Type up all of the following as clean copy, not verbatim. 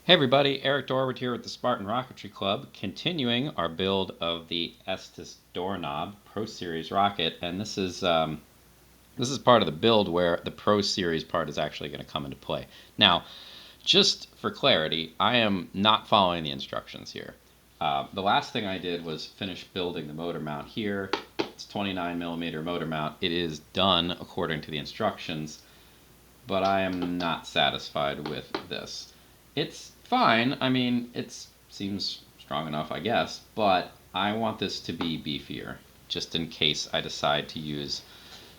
Hey everybody, Eric Dorward here with the Spartan Rocketry Club, continuing our build of the Estes Doorknob Pro Series rocket, and this is part of the build where the Pro Series part is actually going to come into play. Now, just for clarity, I am not following the instructions here. The last thing I did was finish building the motor mount here. It's 29mm motor mount. It is done according to the instructions, but I am not satisfied with this. It's fine. I mean, it seems strong enough, I guess, but I want this to be beefier, just in case I decide to use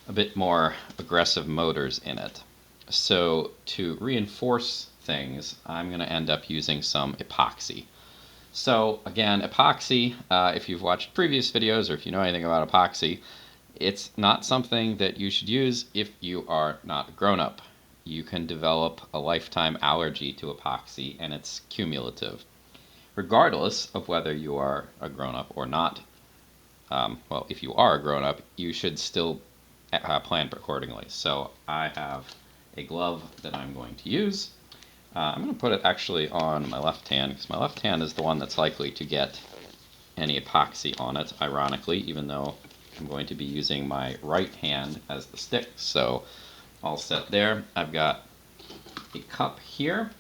a bit more aggressive motors in it. So to reinforce things, I'm going to end up using some epoxy. So again, epoxy, if you've watched previous videos or if you know anything about epoxy, it's not something that you should use if you are not a grown-up. You can develop a lifetime allergy to epoxy, and it's cumulative. Regardless of whether you are a grown-up or not, well, if you are a grown-up, you should still plan accordingly. So I have a glove that I'm going to use. I'm going to put it actually on my left hand, because my left hand is the one that's likely to get any epoxy on it, ironically, even though I'm going to be using my right hand as the stick. So all set there. I've got a cup here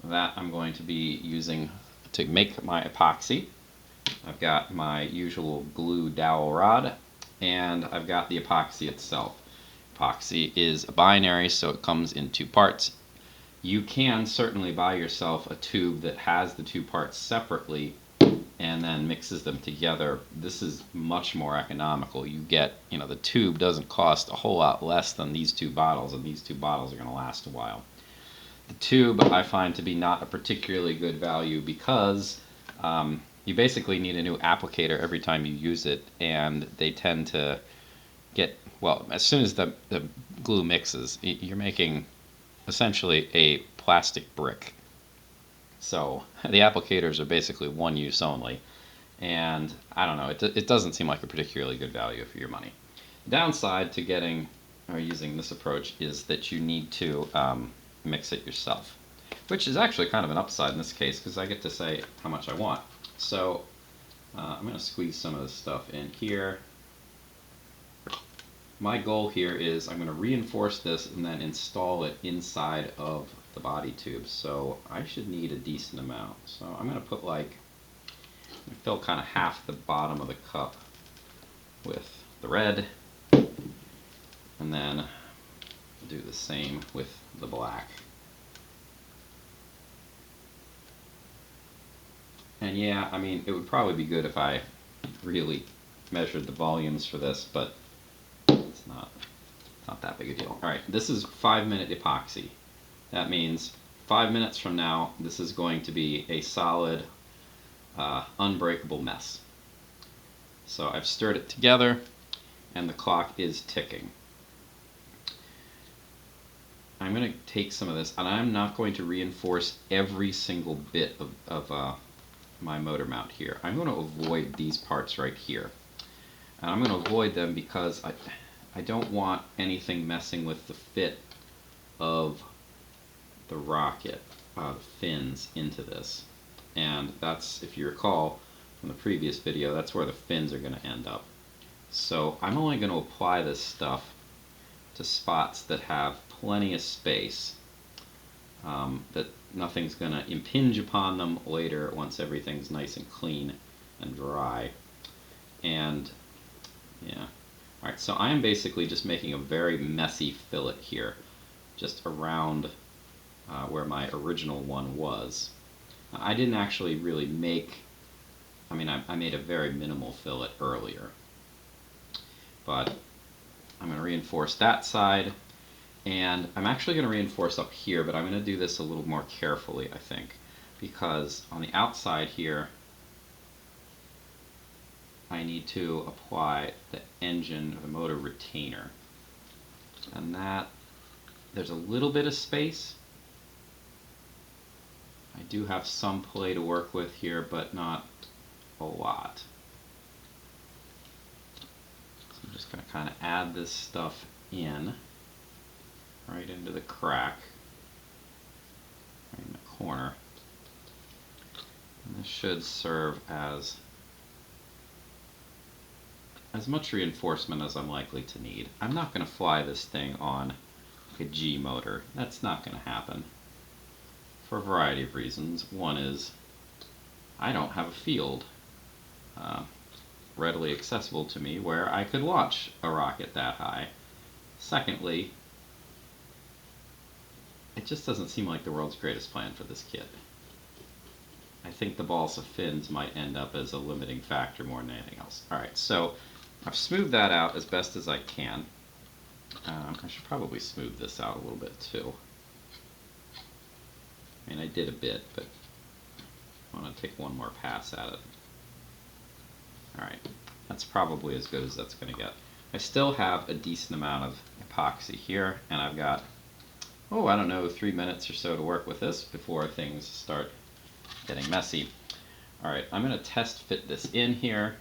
that I'm going to be using to make my epoxy. I've got my usual glue dowel rod, and I've got the epoxy itself. Epoxy is a binary, so it comes in two parts. You can certainly buy yourself a tube that has the two parts separately and then mixes them together. This is much more economical. You get, the tube doesn't cost a whole lot less than these two bottles, and these two bottles are going to last a while. The tube I find to be not a particularly good value because you basically need a new applicator every time you use it, and they tend to get, well, as soon as the glue mixes, you're making essentially a plastic brick. So the applicators are basically one use only, and I don't know, it doesn't seem like a particularly good value for your money. The downside to getting or using this approach is that you need to mix it yourself, which is actually kind of an upside in this case because I get to say how much I want. So I'm going to squeeze some of this stuff in here. My goal here is I'm going to reinforce this and then install it inside of the body tube. So I should need a decent amount. So I'm going to put fill kind of half the bottom of the cup with the red, and then do the same with the black. And yeah, I mean, it would probably be good if I really measured the volumes for this, but it's not that big a deal. Alright, this is 5-minute epoxy. That means 5 minutes from now, this is going to be a solid, unbreakable mess. So I've stirred it together, and the clock is ticking. I'm going to take some of this, and I'm not going to reinforce every single bit of my motor mount here. I'm going to avoid these parts right here. And I'm going to avoid them because I don't want anything messing with the fit of the rocket, the fins into this. And that's, if you recall from the previous video, that's where the fins are going to end up. So I'm only going to apply this stuff to spots that have plenty of space, that nothing's going to impinge upon them later once everything's nice and clean and dry. And yeah, alright, so I am basically just making a very messy fillet here, just around where my original one was. I didn't actually really make, I made a very minimal fillet earlier, but I'm going to reinforce that side, and I'm actually going to reinforce up here, but I'm going to do this a little more carefully, I think, because on the outside here I need to apply the engine or the motor retainer, and that there's a little bit of space. I do have some play to work with here, but not a lot. So I'm just going to kind of add this stuff in, right into the crack, right in the corner. This should serve as much reinforcement as I'm likely to need. I'm not going to fly this thing on a G motor. That's not going to happen for a variety of reasons. One is I don't have a field readily accessible to me where I could launch a rocket that high. Secondly, it just doesn't seem like the world's greatest plan for this kit. I think the balsa fins might end up as a limiting factor more than anything else. Alright, so I've smoothed that out as best as I can. I should probably smooth this out a little bit too. I mean, I did a bit, but I want to take one more pass at it. Alright, that's probably as good as that's going to get. I still have a decent amount of epoxy here, and I've got, oh, I don't know, 3 minutes or so to work with this before things start getting messy. Alright, I'm going to test fit this in here,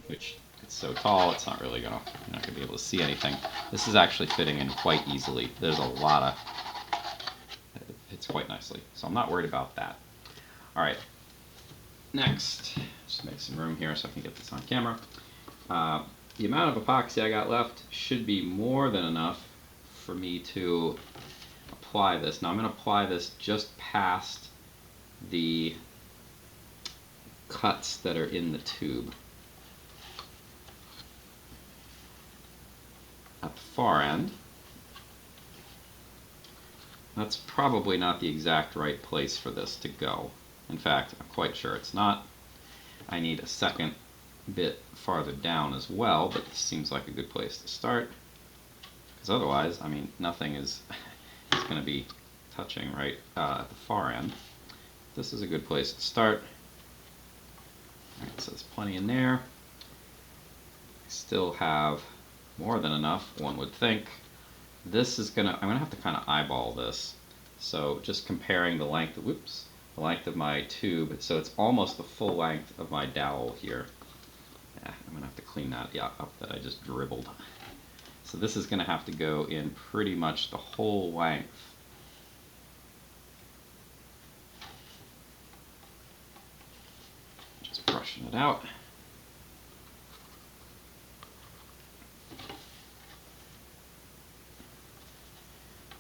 which it's so tall it's not really gonna, you're not going to be able to see anything. This is actually fitting in quite easily. There's a lot of, it fits quite nicely, so I'm not worried about that. Alright, next, just make some room here so I can get this on camera. The amount of epoxy I got left should be more than enough for me to apply this. Now I'm going to apply this just past the cuts that are in the tube. At the far end. That's probably not the exact right place for this to go. In fact, I'm quite sure it's not. I need a second bit farther down as well, but this seems like a good place to start. Because otherwise, I mean, nothing is going to be touching right at the far end. This is a good place to start. Alright, so there's plenty in there. I still have more than enough, one would think. This is I'm gonna have to kind of eyeball this. So just comparing the length, the length of my tube, so it's almost the full length of my dowel here. Yeah, I'm gonna have to clean that up that I just dribbled. So this is gonna have to go in pretty much the whole length. Just brushing it out.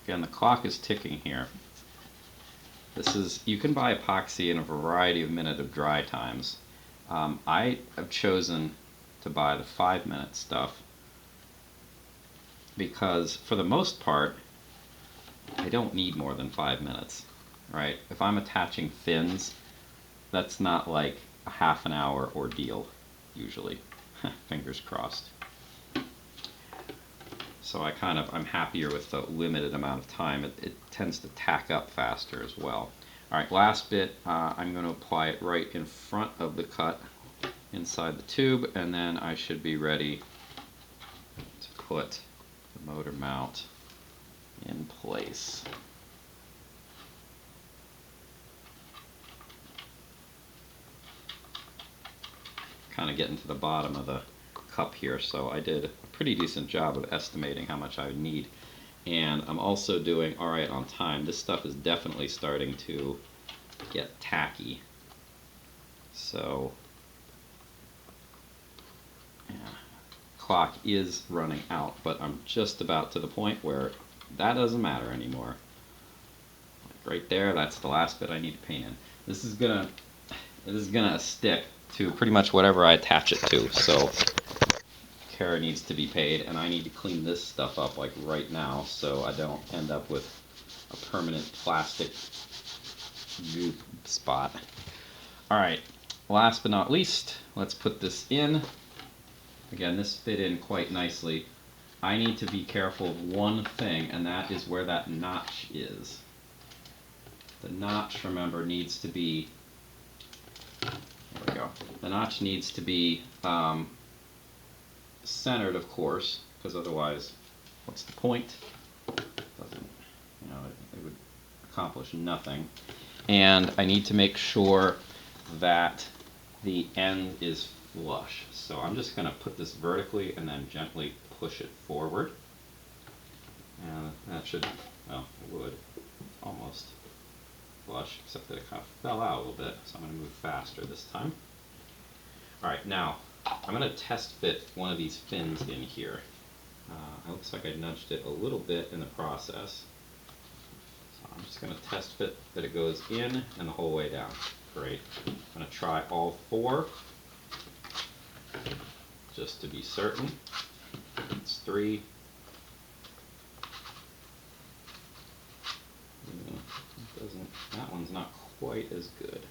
Again, the clock is ticking here. This is, you can buy epoxy in a variety of minute of dry times. I have chosen to buy the 5-minute stuff because for the most part I don't need more than 5 minutes, right? If I'm attaching fins, that's not like a half an hour ordeal usually. Fingers crossed. So I'm happier with the limited amount of time. It tends to tack up faster as well. Alright, last bit, I'm going to apply it right in front of the cut inside the tube, and then I should be ready to put the motor mount in place. Kind of getting to the bottom of the cup here, so I did a pretty decent job of estimating how much I would need. And I'm also doing alright on time. This stuff is definitely starting to get tacky. So, yeah, clock is running out, but I'm just about to the point where that doesn't matter anymore. Like right there, that's the last bit I need to paint in. This is gonna stick to pretty much whatever I attach it to. So care needs to be paid, and I need to clean this stuff up like right now so I don't end up with a permanent plastic goop spot. Alright, last but not least, let's put this in. Again, this fit in quite nicely. I need to be careful of one thing, and that is where that notch is. The notch, remember, needs to be, there we go, the notch needs to be centered, of course, because otherwise, what's the point? Doesn't, you know, it would accomplish nothing. And I need to make sure that the end is flush. So I'm just going to put this vertically and then gently push it forward. And that should, well, it would, almost. flush, except that it kind of fell out a little bit, so I'm going to move faster this time. Alright, now I'm going to test fit one of these fins in here. It looks like I nudged it a little bit in the process. So I'm just going to test fit that it goes in and the whole way down. Great. I'm going to try all 4, just to be certain. It's 3. That one's not quite as good.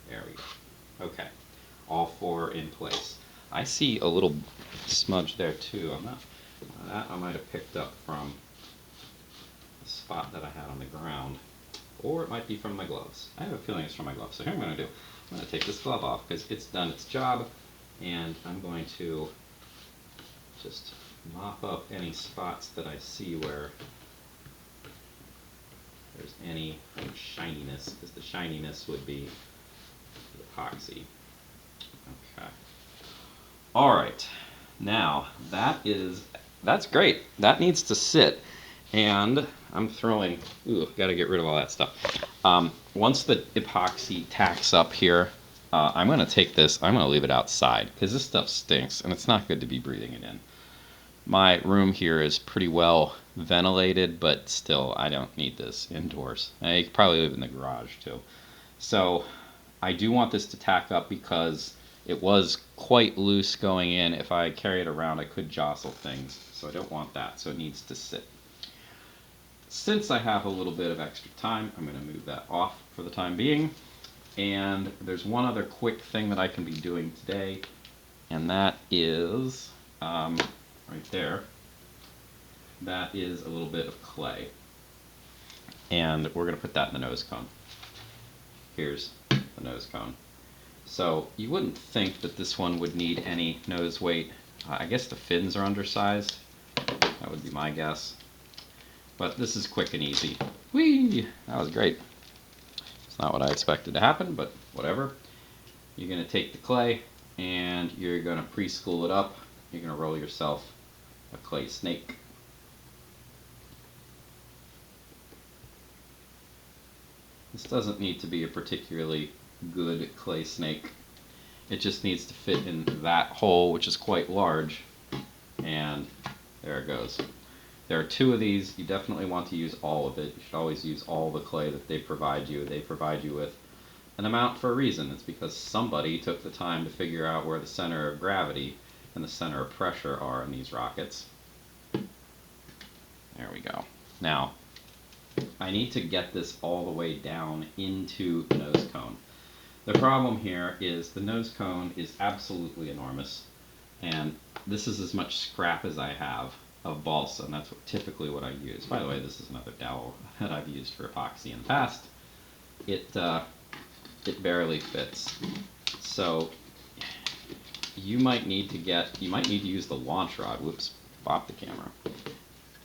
There we go. Okay. All 4 in place. I see a little smudge there too. That I might have picked up from the spot that I had on the ground. Or it might be from my gloves. I have a feeling it's from my gloves. So here I'm going to do. I'm going to take this glove off because it's done its job. And I'm going to just mop up any spots that I see where there's any shininess, because the shininess would be the epoxy. Okay. Alright, now that's great. That needs to sit. And I'm throwing, gotta get rid of all that stuff. Once the epoxy tacks up here, I'm gonna take this, I'm gonna leave it outside, because this stuff stinks, and it's not good to be breathing it in. My room here is pretty well ventilated, but still, I don't need this indoors. I could probably live in the garage too. So I do want this to tack up because it was quite loose going in. If I carry it around, I could jostle things. So I don't want that, so it needs to sit. Since I have a little bit of extra time, I'm going to move that off for the time being. And there's one other quick thing that I can be doing today, and that is right there. That is a little bit of clay. And we're going to put that in the nose cone. Here's the nose cone. So you wouldn't think that this one would need any nose weight. I guess the fins are undersized. That would be my guess. But this is quick and easy. Whee! That was great. It's not what I expected to happen, but whatever. You're going to take the clay and you're going to pre-school it up. You're going to roll yourself a clay snake. This doesn't need to be a particularly good clay snake. It just needs to fit in that hole, which is quite large, and there it goes. There are 2 of these. You definitely want to use all of it. You should always use all the clay that they provide you. They provide you with an amount for a reason. It's because somebody took the time to figure out where the center of gravity and the center of pressure are in these rockets. There we go. Now, I need to get this all the way down into the nose cone. The problem here is the nose cone is absolutely enormous, and this is as much scrap as I have of balsa, and that's typically what I use. By the way, this is another dowel that I've used for epoxy in the past. It barely fits. So you might need to use the launch rod. Whoops, bop the camera.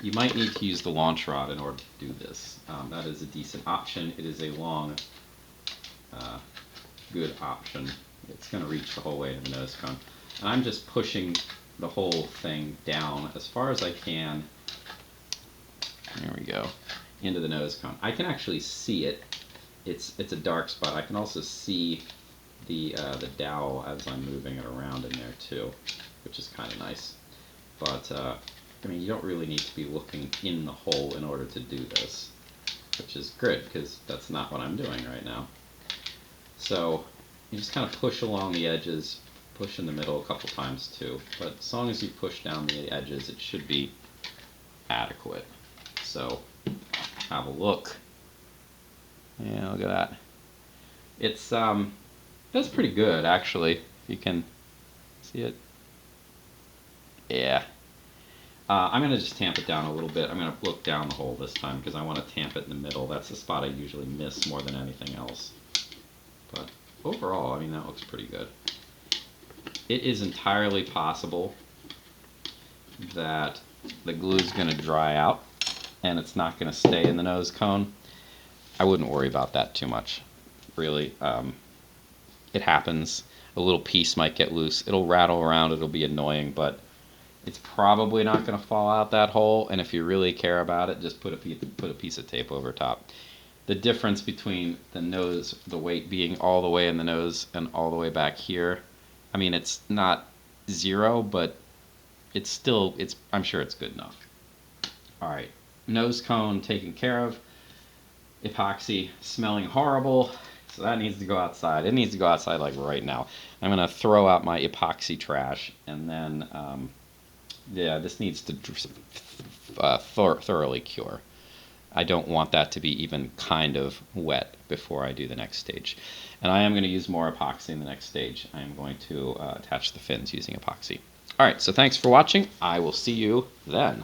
You might need to use the launch rod in order to do this. That is a decent option. It is a long, good option. It's going to reach the whole way to the nose cone. And I'm just pushing the whole thing down as far as I can. There we go. Into the nose cone. I can actually see it. It's a dark spot. I can also see the dowel as I'm moving it around in there too, which is kind of nice. But I mean, you don't really need to be looking in the hole in order to do this, which is good because that's not what I'm doing right now. So you just kind of push along the edges, push in the middle a couple times too, but as long as you push down the edges, it should be adequate. So have a look. Yeah, look at that. It's that's pretty good actually. You can see it. Yeah. I'm going to just tamp it down a little bit. I'm going to look down the hole this time because I want to tamp it in the middle. That's the spot I usually miss more than anything else. But overall, I mean, that looks pretty good. It is entirely possible that the glue is going to dry out and it's not going to stay in the nose cone. I wouldn't worry about that too much, really. It happens. A little piece might get loose. It'll rattle around. It'll be annoying, but It's probably not going to fall out that hole, and if you really care about it, just put a piece of tape over top. The difference between the nose, the weight being all the way in the nose and all the way back here, I mean, it's not zero, but it's still, I'm sure it's good enough. All right, nose cone taken care of. Epoxy smelling horrible, so that needs to go outside. It needs to go outside like right now. I'm gonna throw out my epoxy trash, and then yeah, this needs to thoroughly cure. I don't want that to be even kind of wet before I do the next stage. And I am going to use more epoxy in the next stage. I am going to attach the fins using epoxy. All right, so thanks for watching. I will see you then.